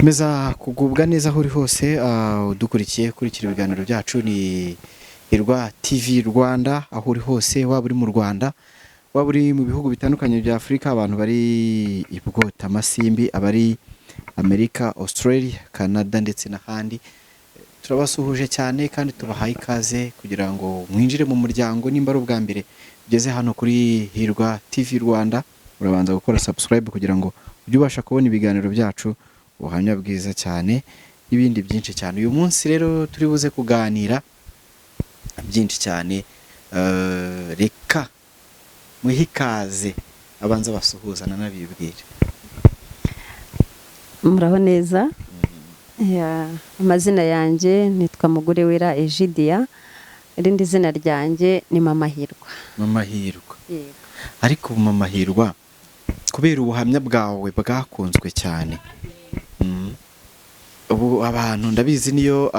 komeza kugubwa neza aho uri hose udukurikiye kurikira ibiganiro byacu ni Hirwa TV Rwanda aho uri hose waba uri mu Rwanda waba uri mu bihugu bitandukanye bya Afrika abantu bari i Bogota Masimbi abari Amerika Australia Canada ndetse n'ahandi turabasuhuje cyane kandi tubahaye ikaze kugira ngo mwinjire mu muryango nimba ari ubwa mbere ugeze hano kuri Hirwa TV Rwanda urabanza gukora subscribe kugira ngo ujye ubasha kubona ibiganiro byacu ubuhamya bwiza cyane n'ibindi byinshi cyane. Uyu munsi rero turi buze kuganira byinshi cyane reka muhikaze abanza basuhuzana nabibwira. Muraho neza. Amazina yanjye nitwa Mugore Wera Egidia, irindi zina ryanjye ni Mama Hirwa. Mama Hirwa. Ariko Mama Hirwa kubera ubuhamya bwawe bwakunzwe cyane. Ubu abantu ndabizi niyo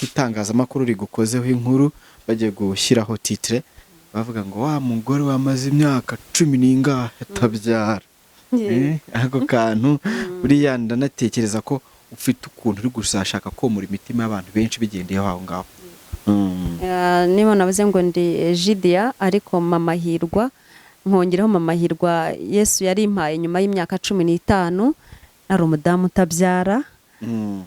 itangazamakuru rigukozeho inkuru bagiye gushyiraho titre bavuga ngo wa mugore wamaze imyaka 10 atabyara. Ako kantu buriya ndanatekereza ko ufite ukuntu uri gusashaka ko muri mitima y'abantu benshi bigendeye aho ngaho. Niba navuze ngo ndi Egidia ariko Mama Hirwa nkongeraho Mama Hirwa Yesu yari impaye nyuma y'imyaka 15 ari umudamu utabyara.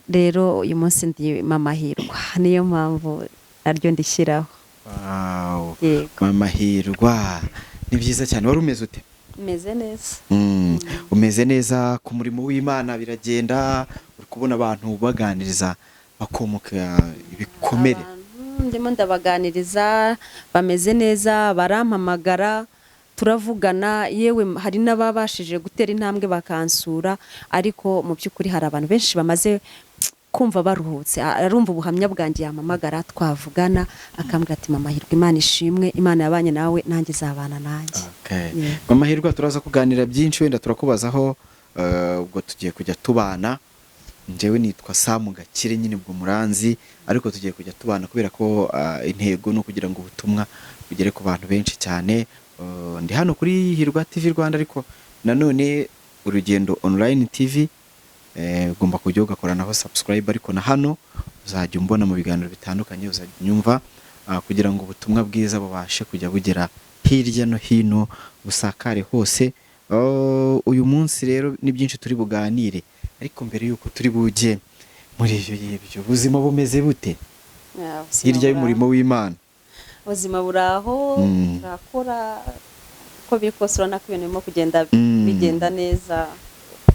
Rero uyu munsi ndi Mama Hirwa niyo mpamvu naryo ndishyiraho. Wow. Mama Hirwa ni byiza cyane. Wari umeze ute? Umeze neza. Umeze neza ku murimo w'Imana biragenda uri kubona abantu baganiriza bakomoka ibikomere. Ndimo ndabaganiriza bameze neza barampamagara turavugana yewe hari n'ababashije gutera intambwe bakansura ariko mu by'ukuri hari abantu benshi bamaze kumva baruhutse arumva ubuhamya bwanjye yamamagara twavugana akambwira ati Mama Hirwa Imana ishimwe Imana yabanye nawe nanjye zabana nanjye. Mama Hirwa turaza kuganira byinshi wenda turakubazaho ubwo tugiye kujya tubana. Njyewe nitwa Samu Gakire nyine bwo muranzi ariko tugiye kujya tubana kubera ko intego no kugira ngo ubutumwa bugere ku bantu benshi cyane. Ndi hano kuri Hirwa TV Rwanda ariko nanone Urugendo Online TV ugomba kujya ugakoranaho subscribe ariko na hano uzajya umbona mu biganiro bitandukanye uzajya unyumva kugira ngo ubutumwa bwiza bubashe kujya bugera hirya no hino busakare hose. Uyu munsi rero ni byinshi turi buganire ariko mbere yuko turi bujye muri ibyo ubuzima bumeze bute hirya y'umurimo w'Imana? Ubuzima buraho turakora uko biri kose urabona ko ibintu birimo kugenda bigenda neza.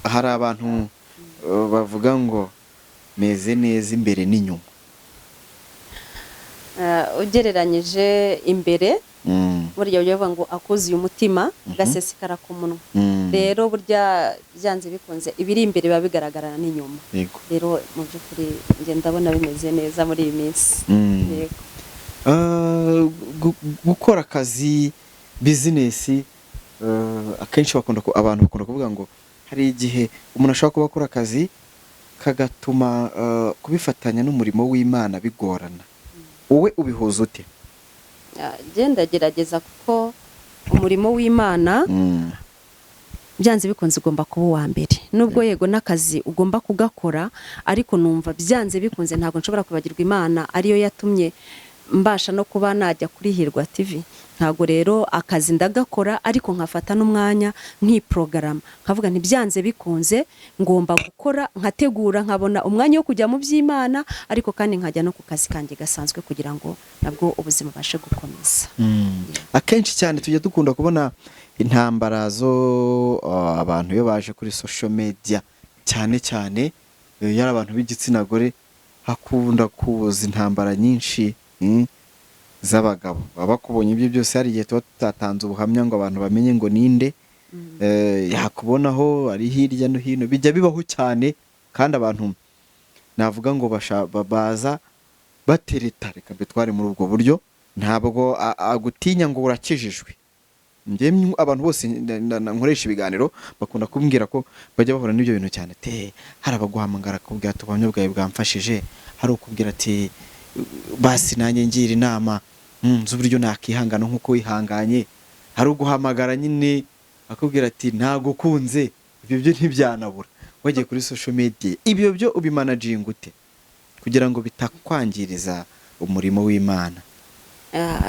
Hari abantu bavuga ngo meze neza imbere n'inyuma. Ugereranyije imbere burya uvuga ngo akuzuye umutima gasesekara ku munwa. Rero burya byanze bikunze ibiri imbere biba bigaragara n'inyuma. Rero mu by'ukuri njye ndabona bimeze neza muri iyi minsi. Gukora akazi business akenshi abantu bakunda kuvuga ngo hari igihe umuntu ashobora kuba akora akazi kagatuma kubifatanya n'umurimo w'Imana bigorana. Wowe ubihuza ute? Genda gerageza kuko umurimo w'Imana byanze bikunze ugomba kuba uwa mbere. Nubwo yego n'akazi ugomba kugakora ariko numva byanze bikunze ntabwo nshobora kwibagirwa Imana ariyo yatumye mbasha no kuba najya kuri Hirwa TV. Ntabwo rero akazi ndagakora ariko nkafata n'umwanya nk'iprogram nkavuga nti byanze bikunze ngomba gukora nkategura nkabona umwanya wo kujya mu by'Imana ariko kandi nkajya no ku kazi kanjye gasanzwe kugira ngo nabwo ubuzima bashe gukomeza. Akenshi cyane tujya dukunda kubona intambara zo abantu iyo baje kuri social media cyane cyane yari abantu b'igitsina gore hakunda kuza intambara nyinshi z'abagabo baba bakubonye ibyo byose hari igihe tuba tutatanze ubuhamya ngo abantu bamenye ngo ninde yakubonaho ari hirya no hino bijya bibaho cyane kandi abantu navuga ngo baza batereta reka bitware muri ubwo buryo ntabwo agutinya ngo urakijijwe. Njye abantu bose nkoresha ibiganiro bakunda kumbwira ko bajya bahura n'ibyo bintu cyane hari abaguhamagara kubwira ati ubuhamya bwawe bwamfashije hari ukubwira ati basi nanjye ngira inama z'uburyo nakihangana nk'uko wihanganye hari uguhamagara nyine akubwira ati ntago kunze ibyo byo ntibyanabura wagiye kuri social media, ibyo byo ubimanaginga ute kugira ngo bitakwangiriza umurimo w'Imana?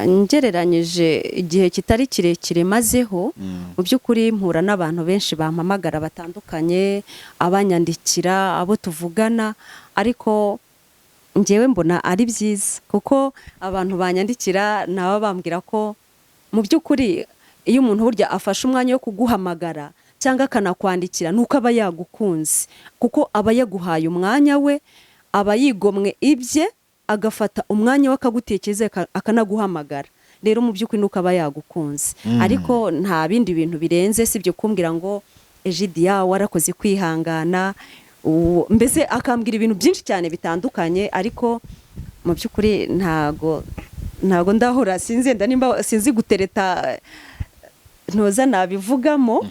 ngereranyije igihe kitari kirekire mazeho, mu by'ukuri mpura n'abantu benshi bampamagara batandukanye, abanyandikira, abo tuvugana, ariko njyewe mbona ari byiza kuko abantu banyandikira nabo bambwira ko mu by'ukuri iyo umuntu burya afashe umwanya wo kuguhamagara cyangwa akanakwandikira nuko aba yagukunze, kuko aba yaguhaye umwanya we, aba yigomwe ibye, agafata umwanya we akagutekereza akanaguhamagara. Rero mu by'ukuri nuko aba yagukunze, ariko nta bindi bintu birenze sibyo kumbwira ngo Egidiya warakoze kwihangana, mbese akambwira ibintu byinshi cyane bitandukanye, ariko mu by'ukuri ntago ndahora sinzi gutereta ntoza nabivugamo.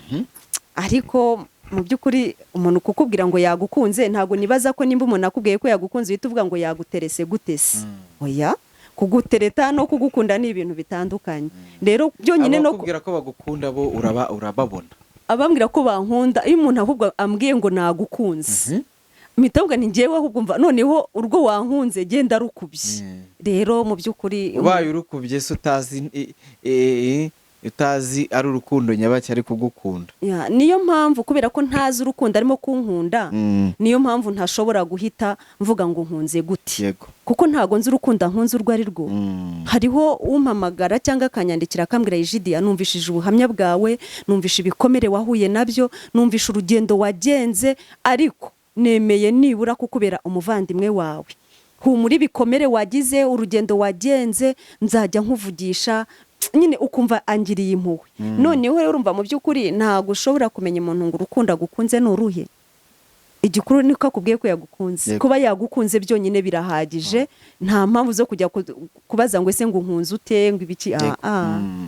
Ariko mu by'ukuri umuntu kukubwira ngo yagukunze, ntago nibaza ko nimba umuntu akubwiye ko yagukunze uhita uvuga ngo yaguterese gutese. Oya, kugutereta no kugukunda ni ibintu bitandukanye. Rero byonyine no kubwira ko bagukunda bo urababona, abambwira ko bankunda, iyo umuntu ahubwo ambwiye ngo nagukunze mpita mvuga ni njyewe ahubwo mva noneho urwo wankunze genda rukubye. Rero mu by'ukuri ubaye urukubye se utazi ari urukundo nyabaki ari kugukunda. Niyo mpamvu kubera ko ntazi urukundo arimo kunkunda, niyo mpamvu ntashobora guhita mvuga ngo nkunze gute, kuko ntago nzi urukundo nkunze urwo ari rwo. Hariho umpamagara cyangwa akanyandikira akambwira Egidiya, numvishije ubuhamya bwawe, numvishe ibikomere wahuye nabyo, numvishe urugendo wagenze, ariko nemeye nibura kukubera umuvandimwe wawe. Humura ibikomere wagize, urugendo wagenze, nzajya nkuvugisha, nyine ukumva angiriye impuhwe. Noneho rero urumva mu by'ukuri ntago ushobora kumenya umuntu ngo urukundo agukunze ni uruhe. Igikuru niko akubwiye ko yagukunze, kuba yagukunze byonyine birahagije, nta mpamvu zo kujya kubaza ngo ese ngo nkunze ute ngo ibiki.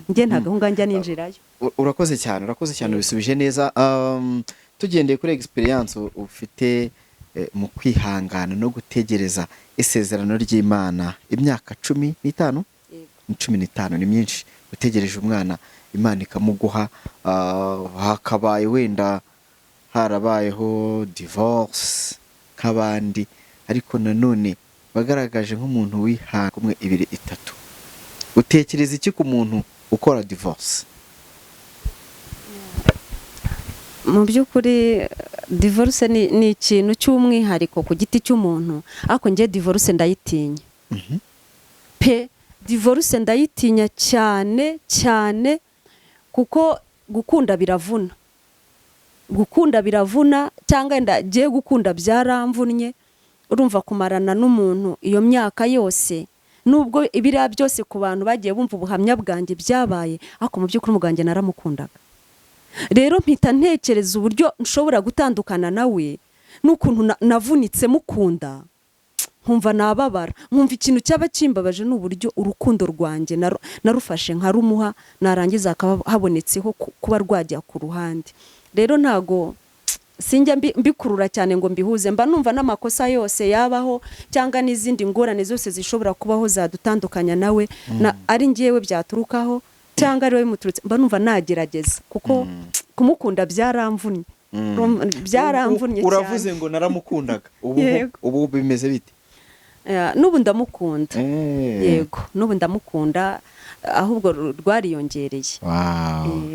Njye nta gahunda njya ninjirayo. Urakoze cyane ubisubije neza. Tugendeye kuri experience ufite mu kwihangana no gutegereza isezerano ry'Imana, imyaka 15 15 ni myinshi utegereje umwana, Imana ikamuguha, hakabaye wenda harabayeho divorce nk'abandi, ariko nanone bagaragaje nk'umuntu wihanga 1 2 3. Utekereza iki ku muntu ukora divorce? Mu by'ukuri divorce ni ikintu cy'umwihariko ku giti cy'umuntu, ariko njye divorce ndayitinya. Divorce ndayitinya cyane cyane, kuko gukunda biravuna cyangwa ndagiye gukunda byaramvunnye. Urumva kumarana n'umuntu iyo myaka yose, nubwo ibiriya byose ku bantu bagiye bumva ubuhamya bwanjye byabaye, ariko mu by'ukuri umuganje naramukundaga. Rero mpita ntekereza uburyo nshobora gutandukana nawe n'ukuntu navunitse mukunda, nkumva nababara, nkumva ikintu cyaba kimbabaje n'uburyo urukundo rwanjye narufashe nkarumuha, narangiza akaba habonetseho kuba rwajya ku ruhande. Rero ntago sinjya mbikurura cyane ngo mbihuze, mba numva n'amakosa yose yabaho cyangwa n'izindi ngorane zose zishobora kubaho zadutandukanya nawe, ari njyewe byaturukaho cyangwa ariwe muturutse, mba numva nagerageza, kuko kumukunda byaramvunnye cyane. Uravuze ngo naramukundaga, ubu bimeze bite? N'ubu ndamukunda. Yego, n'ubu ndamukunda, ahubwo rwariyongereye.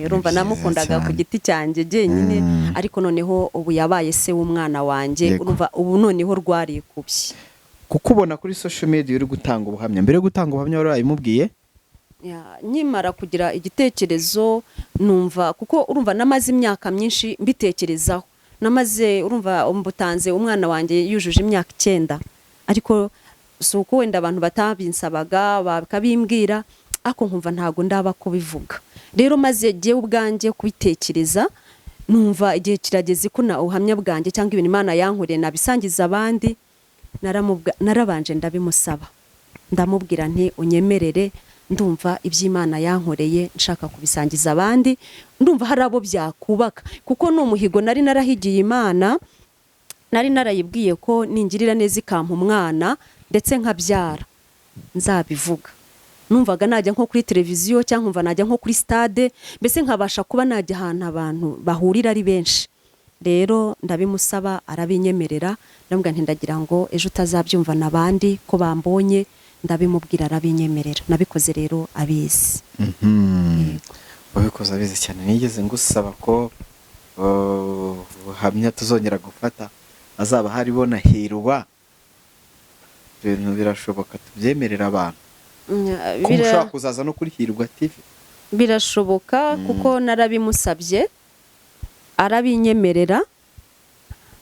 Urumva namukundaga ku giti cyanjye jyenyine, ariko noneho ubu yabaye se w'umwana wanjye. Urumva ubu noneho rwarikubye. Kukubona kuri social media uri gutanga ubuhamya, mbere yo gutanga ubuhamya warayimubwiye? Nkimara kugira igitekerezo numva, kuko urumva namaze imyaka myinshi mbitekerezaho, namaze urumva mbutanze umwana wanjye yujuje imyaka 9, ariko suko wenda abantu batabinsabaga bakabimbwira, ako nkumva ntago ndaba kubivuga. Rero maze giye ubwanjye kubitekereza, numva igihe kirageze ko na ubuhamya bwanjye cyangwa ibintu Imana yankoreye nabisangiza abandi. Narabanje ndabimusaba, ndamubwira nti unyemerere, ndumva iby'Imana yankoreye nshaka kubisangiza abandi, ndumva hari abo byakubaka, kuko n'umuhigo nari narahigiye Imana, nari narayibwiye ko ningirira neza ikampa umwana ndetse nkabyara nzabivuga. Numvaga najya nko kuri televiziyo cyangwa najya nko kuri stade, mbese nkabasha kuba najya ahantu abantu bahurira ari benshi, rero ndabimusaba arabinyemerera, ndamubwira nti ndagira ngo ejo utazabyumva n'abandi ko bambonye, ndabimubwira arabinyemerera. Nabikoze rero abizi. wabikoze abizi cyane. Nigeze ngusaba ko buhamya tuzongera gufata azaba hariho na Hirwa, ibintu birashoboka tubyemerera abantu ko mushobora kuzaza no kuri Hirwa TV. Birashoboka kuko narabimusabye arabinyemerera.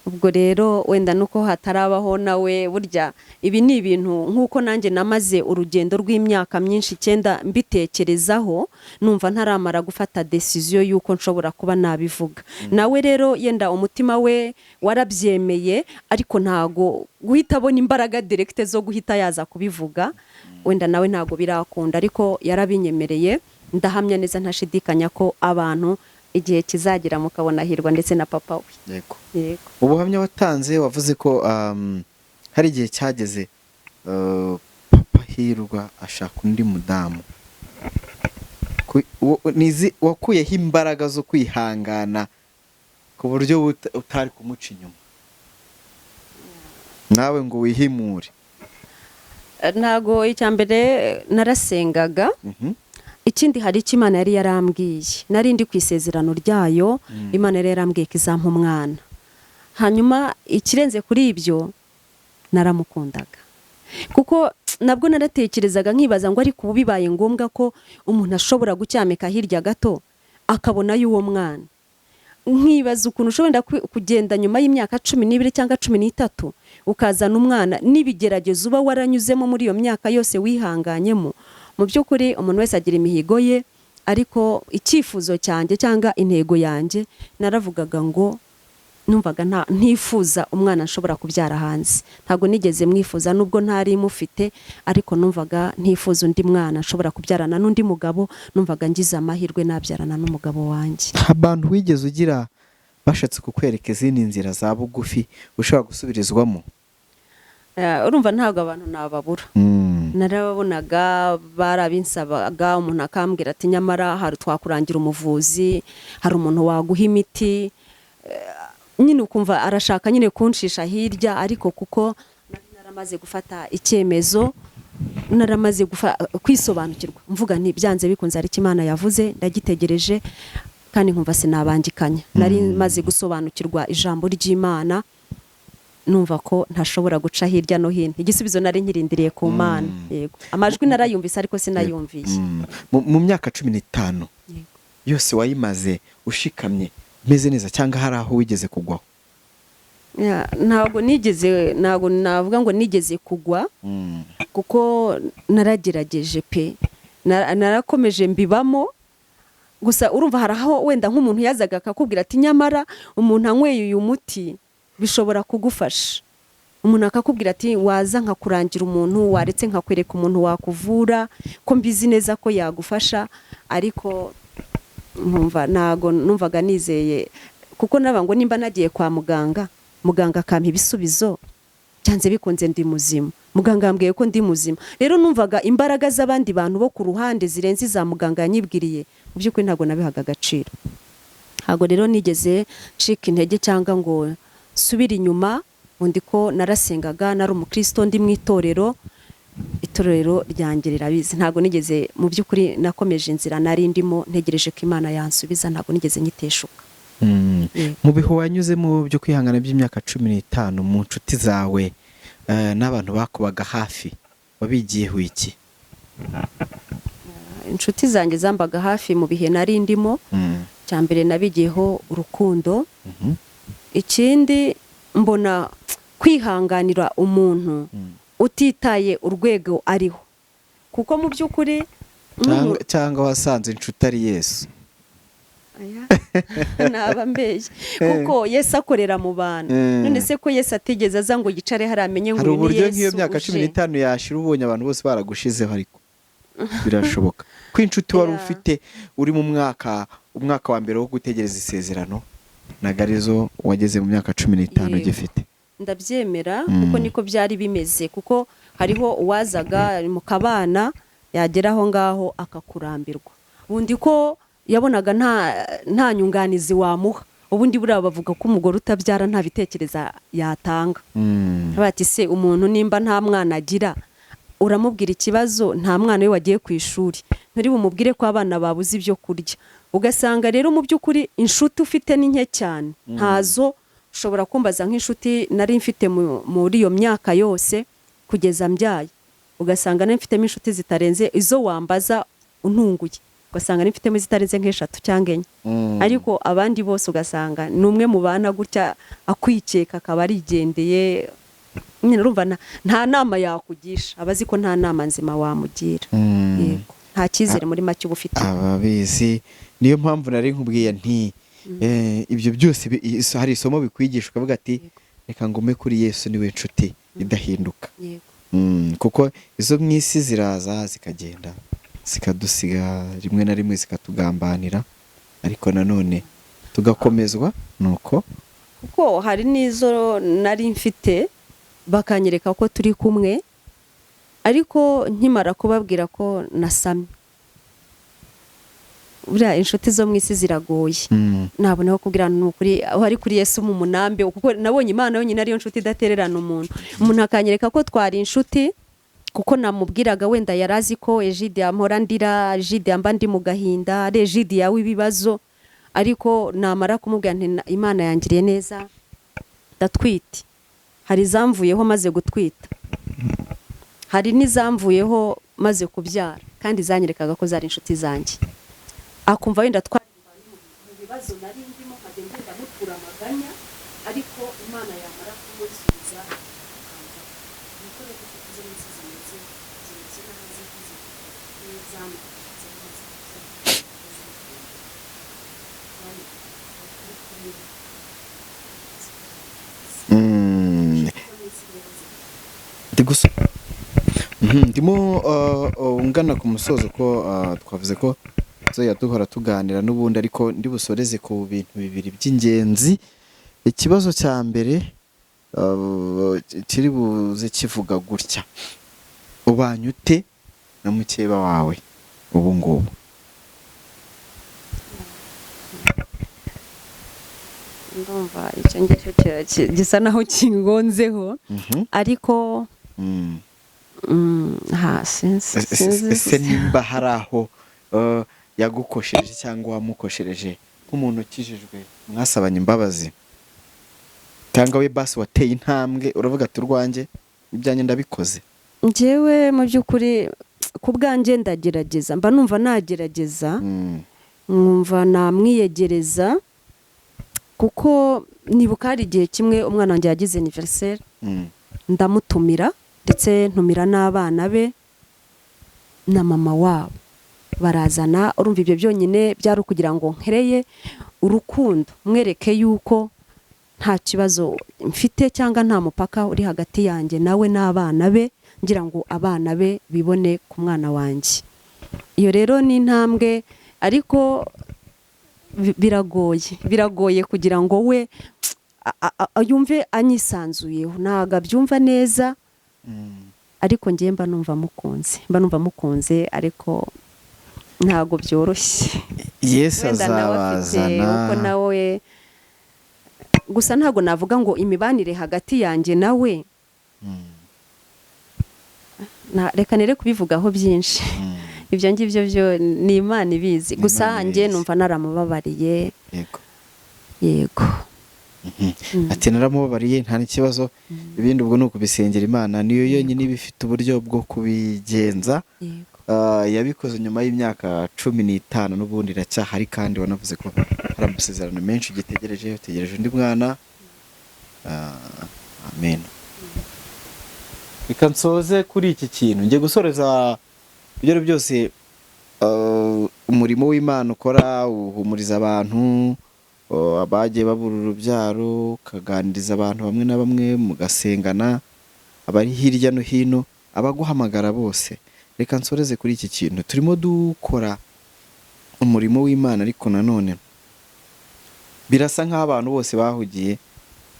Ubwo rero wenda nuko hatarabaho nawe, burya ibi ni ibintu nk'uko nanjye namaze urugendo rw'imyaka myinshi 9 mbitekerezaho, numva ntaramara gufata decision yuko nshobora kuba nabivuga. Nawe rero yenda umutima we warabyemeye, ariko ntago guhita abona imbaraga direct zo guhita yaza kubivuga, wenda nawe ntago birakunda, ariko yarabinyemereye. Ndahamya neza ntashidikanya ko abantu igihe kizagira mukabona Hirwa ndetse na papa we. Yego. Yego. Ubuhamya watanze wavuze ko hari igihe cyageze papa Hirwa ashaka undi mudamu. Wakuyeho imbaraga zo kwihangana ku buryo utari kumuca inyuma, nawe ngo wihimure? Ntago icyambere narasengaga. Ikindi hari icyo Imana yari yarambwiye, nari ndi ku isezerano ryayo. Imana yari yarambwiye ko izampa umwana. Hanyuma ikirenze kuri ibyo naramukundaga, kuko nabwo naratekerezaga nkibaza ngo ariko ubu bibaye ngombwa ko umuntu ashobora gucyamika hirya gato akabona y'uwo mwana, nkibaza ukuntu ushobora kugenda nyuma y'imyaka 12 cyangwa 13 ukazana umwana n'ibigeragezo uba waranyuzemo muri iyo myaka yose wihanganyemo. Mu by'ukuri umuntu wese agira imihigo ye, ariko icyifuzo cyanjye cyangwa intego yanjye naravugaga ngo numvaga ntifuza umwana nshobora kubyara hanze. Ntago nigeze mwifuza nubwo ntari mufite, ariko numvaga ntifuza undi mwana nshobora kubyarana n'undi mugabo. Numvaga ngize amahirwe nabyarana n'umugabo wanjye. Abantu wigeze ugira bashatse kukwereka izindi nzira za bugufi ushobora gusubirizwamo? Urumva ntabwo abantu nababura. Narababonaga barabinsabaga, umuntu akambwira ati nyamara hari twakurangira umuvuzi, hari umuntu waguha imiti, nyine ukumva arashaka nyine kunshisha hirya. Ariko kuko naramaze gufata icyemezo, naramaze kwisobanukirwa, mvuga nti byanze bikunze ari Imana yavuze, ndagitegereje kandi nkumva sinabangikanya. Nari maze gusobanukirwa ijambo ry'Imana, numva ko ntashobora guca hirya no hino. Igisubizo nari nkirindiriye ku Mana. Yego. Amajwi narayumvise ariko sinayumviye. Mu myaka 15 yose wayimaze ushikamye meze neza, cyangwa hari aho wigeze kugwaho? Ntago navuga ngo nigeze kugwa, kuko naragerageje pe, narakomeje mbibamo. Gusa urumva hari aho wenda nk'umuntu yazaga akakubwira ati nyamara umuntu anyweye uyu muti bishobora kugufasha. Umuntu akakubwira ati waza nkakurangira umuntu, waretse nkakwereka umuntu wakuvura ko mbizi neza ko yagufasha. Ariko numvaga nizeye, kuko nabango nimba nagiye kwa muganga, muganga akampa ibisubizo, cyanze bikunze ndi muzima. Muganga yambwiye ko ndi muzima. Rero numvaga imbaraga z'abandi bantu bo ku ruhande zirenze za muganga yanyibwiriye. Mu by'ukuri ntago nabihaga agaciro. Ntago rero nigeze cika intege cyangwa ngo subira inyuma. Undi ko narasengaga, nari umukristo, ndi mu itorero ryanjye rirabizi. Ntago nigeze, mu by'ukuri nakomeje inzira nari ndimo, ntegereje ko Imana yansubiza. Ntago nigeze nyiteshuka. Mu bihe wanyuzemo byo kwihangana by'imyaka 15, mu nshuti zawe n'abantu bakubaga hafi, wabigiyeho iki? Inshuti zanjye zambaga hafi mu bihe nari ndimo, cyambere nabigiyeho urukundo. Ikindi mbona kwihanganira umuntu utitaye urwego ariho, kuko mu by'ukuri cyangwa wasanze inshuti ari Yesu. Naba mbeye, kuko Yesu akorera mu bantu. None se ko Yesu atigeze aza ngo yicare hari amenye ngo ni Yesu. Hari uburyo nk'iyo myaka 15 yashira ubonye abantu bose baragushizeho, ariko birashoboka ko inshuti wari ufite uri mu mwaka wa mbere wo gutegereza isezerano nagarizo wageze mu myaka 15 gifite. Ndabyemera kuko niko byari bimeze, kuko hariho uwazaga mu kabana yageraho ngaho akakurambirwa. Undi ko yabonaga nta nyunganizi wamuha, ubundi buriya bavuga ko umugore utabyara nta bitekereza yatanga. Bati se umuntu nimba nta mwana agira uramubwira ikibazo, nta mwana we wagiye ku ishuri, nturi bumubwire ko abana babuze ibyo kurya. Ugasanga rero mu by'ukuri inshuti ufite ni nke cyane, ntazo. Ushobora kumbaza nk'inshuti nari mfite muri iyo myaka yose kugeza mbyaye, ugasanga nari mfitemo inshuti zitarenze izo wambaza untunguye, ugasanga nari mfitemo zitarenze nk'eshatu cyangwa enye. Ariko abandi bose ugasanga ni umwe mu bana gutya akwikeka akaba arigendeye. Nyine urumva nta nama yakugisha, abazi ko nta nama nzima wamugira. Yego, nta cyizere muri make uba ufite. Ababizi niyo mpamvu nari nkubwiye nti ibyo byose hari isomo bikwigisha ukavuga ati reka ngume kuri Yesu niwe nshuti idahinduka. Kuko izo mu isi ziraza zikagenda zikadusiga, rimwe na rimwe zikatugambanira, ariko nanone tugakomezwa. Nuko kuko hari n'izo nari mfite bakanyereka ko turi kumwe, ariko nkimara kubabwira ko nasamye, buriya inshuti zo mu isi ziragoye. Nabona ko kugira ngo ukuri aho ari kuri Yesu mu munambe, kuko nabonye Imana yonyine ariyo nshuti idatererana umuntu. Umuntu akanyereka ko twari inshuti kuko namubwiraga wenda yarazi ko Egide yampora ndira, Egide yamba ndi mu gahinda, ari Egide yawe ibibazo, ariko namara kumubwira nti Imana yangiriye neza, ndatwite. Hari zamvuyeho maze gutwita, hari n'izamvuyeho maze kubyara, kandi zanyerekaga ko zari inshuti zanjye. Akumva wenda twarimbanye mu bibazo nari ndimo, nkagenda ndamutura amaganya, ariko Imana yamara kumusubiza nuko rero tugize n'isi zimeze n'ahazi ndimo ungana ku musozo ko twavuze ko tuzajya duhora tuganira n'ubundi, ariko ndi busoreze ku bintu bibiri by'ingenzi. Ikibazo cya mbere kiri buze kivuga gutya: ubanye ute na mukeba wawe ubu ngubu? Ndumva icyo ngicyo gisa naho kingonzeho, ariko ese nimba hari aho yagukoshereje cyangwa wamukoshereje nk'umuntu ukijijwe, mwasabanye imbabazi, cyangwa we basi wateye intambwe uravuga ati urwanjye ibyanjye ndabikoze? Njyewe mu by'ukuri ku bwanjye ndagerageza, mba numva nagerageza, nkumva namwiyegereza, kuko nibuka hari igihe kimwe umwana wanjye yagize anniversaire, ndamutumira ndetse ntumira n'abana be na mama wabo, barazana. Urumva ibyo byonyine byari ukugira ngo nkereye urukundo, mwereke yuko nta kibazo mfite cyangwa nta mupaka uri hagati yanjye nawe n'abana be, ngira ngo abana be bibone ku mwana wanjye. Iyo rero ni intambwe, ariko biragoye kugira ngo we yumve anyisanzuyeho, ntabwo abyumva neza, ariko njye mba numva mukunze, ariko ntabwo byoroshye. Yesu azabazana uko nawe, gusa ntabwo navuga ngo imibanire hagati yanjye nawe, reka nere kubivugaho byinshi. Ibyo ngibyo byo ni Imana ibizi, gusa njye numva naramubabariye. Yego. Ati naramubabariye nta n'ikibazo, ibindi ubwo ni ukubisengera Imana, niyo yonyine iba ifite uburyo bwo kubigenza. Yabikoze nyuma y'imyaka 15 n'ubundi iracyahari, kandi wanavuze ko hari amasezerano menshi utegereje undi mwana. Amen. Reka nsoze kuri iki kintu, ngiye gusoreza ibyo byose. Umurimo w'Imana ukora uhumuriza abantu abagiye babura urubyaro, ukaganiriza abantu bamwe na bamwe, mugasengana, abari hirya no hino, abaguhamagara bose. Reka nsoreze kuri iki kintu, turimo dukora umurimo w'Imana, ariko nanone birasa nk'aho abantu bose bahugiye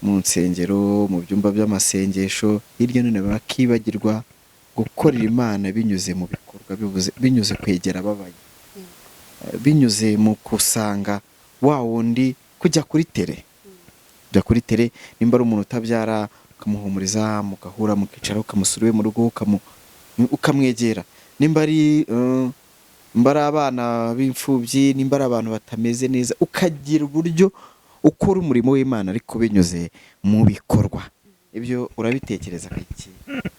mu nsengero, mu byumba by'amasengesho hirya no hino, bakibagirwa gukorera Imana binyuze mu bikorwa, binyuze kwegera ababaye, binyuze mu kusanga wa wundi kujya kuri tere, kujya kuri tere, nimba ari umuntu utabyara ukamuhumuriza, mugahura mukicara ukamusura iwe mu rugo ukamwegera, nimba ari abana b'imfubyi, nimba ari abantu batameze neza, ukagira uburyo ukora umurimo w'Imana ariko binyuze mu bikorwa. Ibyo urabitekereza iki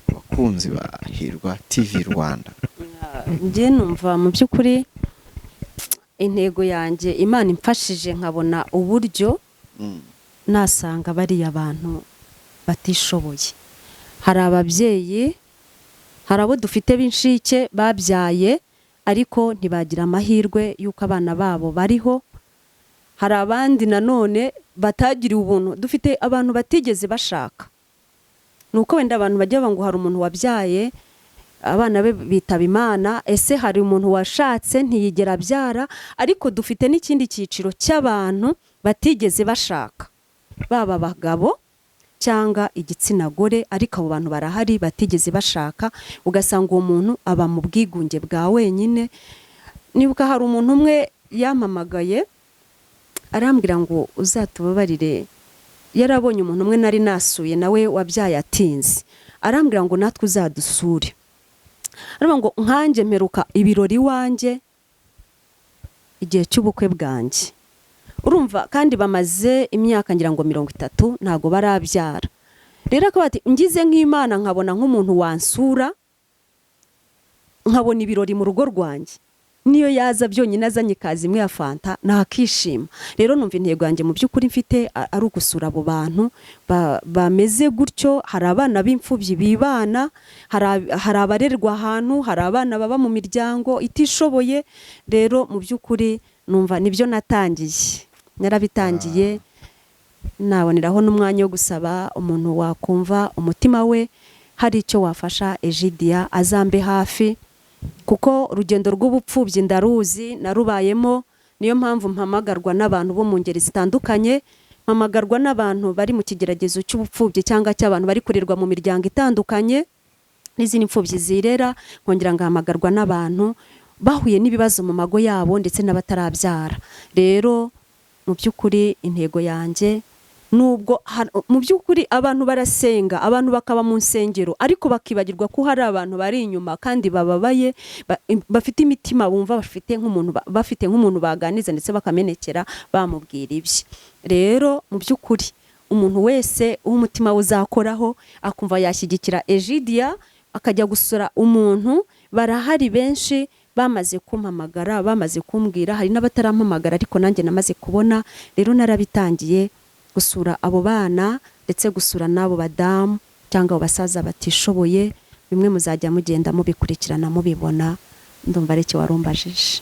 abakunzi ba Hirwa TV Rwanda? njye numva mu by'ukuri intego yanjye Imana imfashije nkabona uburyo nasanga bariya abantu batishoboye. Hari ababyeyi, hari abo dufite b'inshike babyaye ariko ntibagira amahirwe y'uko abana babo bariho. Hari abandi nanone batagiriwe ubuntu, dufite abantu batigeze bashaka. Nuko wenda abantu bajya ngo hari umuntu wabyaye abana be bitaba Imana, ese hari umuntu washatse ntiyigera abyara, ariko dufite n'ikindi cyiciro cy'abantu batigeze bashaka, baba abagabo cyangwa igitsina gore, ariko abo bantu barahari batigeze bashaka, ugasanga uwo muntu aba mu bwigunge bwa wenyine. Nibuka hari umuntu umwe yampamagaye arambwira ngo uzatubabarire, yarabonye umuntu umwe nari nasuye nawe wabyaye atinze, arambwira ngo natwe uzadusure. Arambwira ngo nkanjye mperuka ibirori wanjye igihe cy'ubukwe bwanjye, urumva, kandi bamaze imyaka ngira ngo 30 ntago barabyara. Rero akaba ati ngize nk'Imana nkabona nk'umuntu wansura, nkabona ibirori mu rugo rwanjye, niyo yaza byonyine azanye kazi imwe ya fanta nakishima. Rero numva intego yanjye mu by'ukuri mfite ari ugusura abo bantu bameze gutyo. Hari abana b'imfubyi bibana, hari abarerwa ahantu, hari abana baba mu miryango itishoboye. Rero mu by'ukuri numva nibyo natangiye, narabitangiye, naboneraho n'umwanya wo gusaba umuntu wakumva umutima we hari icyo wafasha Egidia azambe hafi, kuko urugendo rw'ubupfubyi ndaruzi, narubayemo. Niyo mpamvu mpamagarwa n'abantu bo mu ngeri zitandukanye, mpamagarwa n'abantu bari mu kigeragezo cy'ubupfubyi cyangwa cy'abantu bari kurerwa mu miryango itandukanye n'izindi mfubyi zirera, nkongera ngahamagarwa n'abantu bahuye n'ibibazo mu mago yabo ndetse n'abatarabyara. Rero mu by'ukuri intego yanjye, nubwo mu by'ukuri abantu barasenga, abantu bakaba mu nsengero, ariko bakibagirwa ko hari abantu bari inyuma kandi bababaye, bafite imitima bumva bafite nk'umuntu baganiza ndetse bakamenekera bamubwira ibye. Rero mu by'ukuri umuntu wese w'umutima uzakoraho akumva yashyigikira Egidia akajya gusura umuntu, barahari benshi bamaze kumpamagara, bamaze kumbwira, hari n'abatarampamagara ariko nanjye namaze kubona. Rero narabitangiye gusura abo bana ndetse gusura n'abo badamu cyangwa abo basaza batishoboye. Bimwe muzajya mugenda mubikurikirana mubibona. Ndumva ari cyo warumbajije.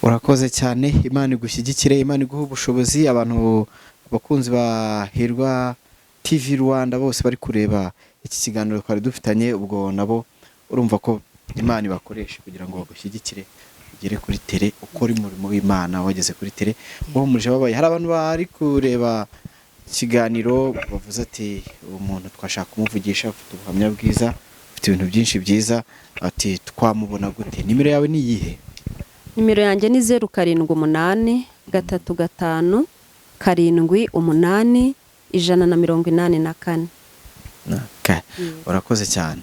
Urakoze cyane, Imana igushyigikire, Imana iguhe ubushobozi. Abantu bakunzi ba Hirwa TV Rwanda bose bari kureba iki kiganiro twari dufitanye, ubwo nabo urumva ko Imana ibakoresha kugira ngo bagushyigikire ugere kuri tere, ukora umurimo w'Imana wageze kuri tere. Bahumurije babaye, hari abantu bari kureba ikiganiro bavuze ati umuntu twashaka kumuvugisha, ufite ubuhamya bwiza, ufite ibintu byinshi byiza, ati twamubona gute? Nimero yawe ni iyihe? Nimero yanjye ni 0783 35 78 184. Urakoze cyane.